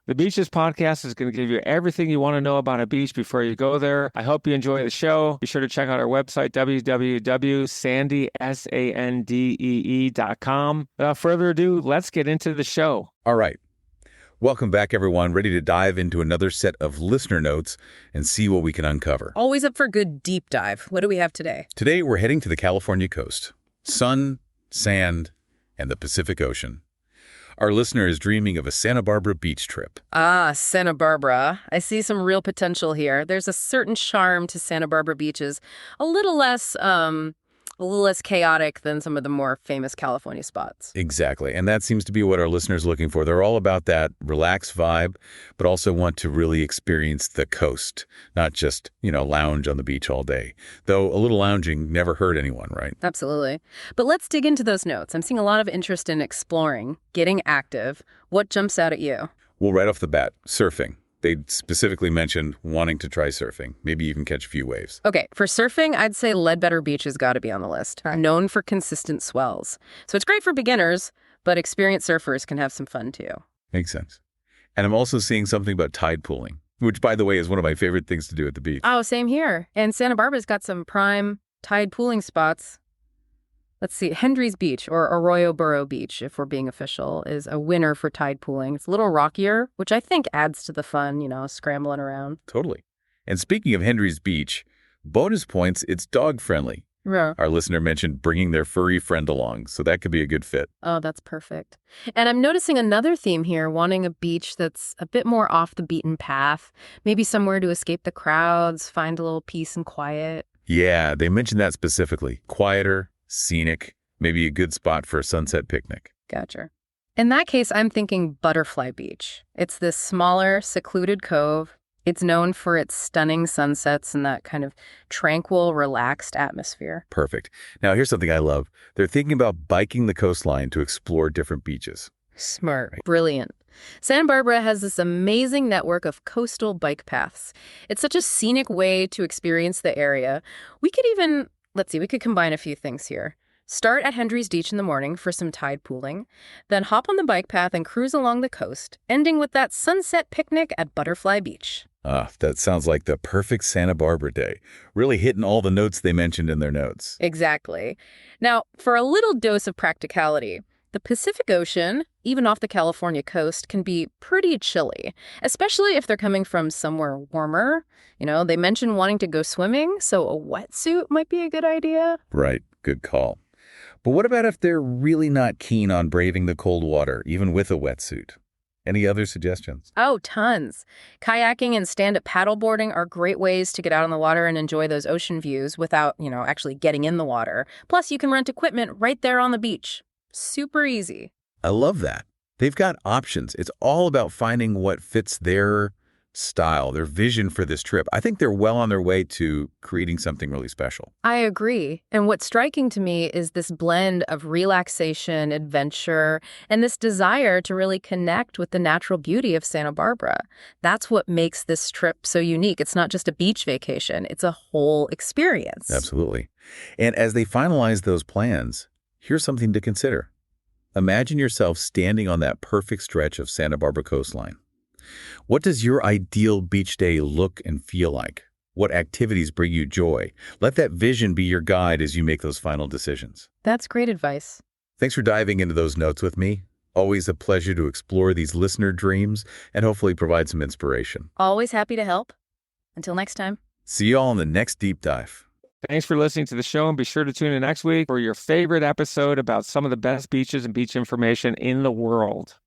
The Beaches podcast is going to give you everything you want to know about a beach before you go there. I hope you enjoy the show. Be sure to check out our website, www.sandee.com. Without further ado, let's get into the show. All right. Welcome back, everyone. Ready to dive into another set of listener notes and see what we can uncover. Always up for a good deep dive. What do we have today? Today, we're heading to the California coast. Sun, sand, and the Pacific Ocean. Our listener is dreaming of a Santa Barbara beach trip. Ah, Santa Barbara. I see some real potential here. There's a certain charm to Santa Barbara beaches, a little less chaotic than some of the more famous California spots. Exactly. And that seems to be what our listeners are looking for. They're all about that relaxed vibe, but also want to really experience the coast, not just, lounge on the beach all day. Though a little lounging never hurt anyone, right? Absolutely. But let's dig into those notes. I'm seeing a lot of interest in exploring, getting active. What jumps out at you? Well, right off the bat, surfing. They specifically mentioned wanting to try surfing, maybe even catch a few waves. Okay, for surfing, I'd say Ledbetter Beach has got to be on the list. Right. Known for consistent swells. So it's great for beginners, but experienced surfers can have some fun too. Makes sense. And I'm also seeing something about tide pooling, which, by the way, is one of my favorite things to do at the beach. Oh, same here. And Santa Barbara's got some prime tide pooling spots. Let's see, Hendry's Beach, or Arroyo Burro Beach, if we're being official, is a winner for tide pooling. It's a little rockier, which I think adds to the fun, scrambling around. Totally. And speaking of Hendry's Beach, bonus points, it's dog-friendly. Yeah. Our listener mentioned bringing their furry friend along, so that could be a good fit. Oh, that's perfect. And I'm noticing another theme here, wanting a beach that's a bit more off the beaten path, maybe somewhere to escape the crowds, find a little peace and quiet. Yeah, they mentioned that specifically. Quieter, scenic, maybe a good spot for a sunset picnic. Gotcha. In that case, I'm thinking Butterfly Beach. It's this smaller, secluded cove. It's known for its stunning sunsets and that kind of tranquil, relaxed atmosphere. Perfect. Now, here's something I love. They're thinking about biking the coastline to explore different beaches. Smart. Right. Brilliant. Santa Barbara has this amazing network of coastal bike paths. It's such a scenic way to experience the area. We could combine a few things here. Start at Hendry's Beach in the morning for some tide pooling, then hop on the bike path and cruise along the coast, ending with that sunset picnic at Butterfly Beach. That sounds like the perfect Santa Barbara day. Really hitting all the notes they mentioned in their notes. Exactly. Now, for a little dose of practicality, the Pacific Ocean, even off the California coast, can be pretty chilly, especially if they're coming from somewhere warmer. They mentioned wanting to go swimming, so a wetsuit might be a good idea. Right. Good call. But what about if they're really not keen on braving the cold water, even with a wetsuit? Any other suggestions? Oh, tons. Kayaking and stand-up paddleboarding are great ways to get out on the water and enjoy those ocean views without, actually getting in the water. Plus, you can rent equipment right there on the beach. Super easy. I love that. They've got options. It's all about finding what fits their style, their vision for this trip. I think they're well on their way to creating something really special. I agree. And what's striking to me is this blend of relaxation, adventure, and this desire to really connect with the natural beauty of Santa Barbara. That's what makes this trip so unique. It's not just a beach vacation. It's a whole experience. Absolutely. And as they finalize those plans, here's something to consider. Imagine yourself standing on that perfect stretch of Santa Barbara coastline. What does your ideal beach day look and feel like? What activities bring you joy? Let that vision be your guide as you make those final decisions. That's great advice. Thanks for diving into those notes with me. Always a pleasure to explore these listener dreams and hopefully provide some inspiration. Always happy to help. Until next time. See you all in the next deep dive. Thanks for listening to the show, and be sure to tune in next week for your favorite episode about some of the best beaches and beach information in the world.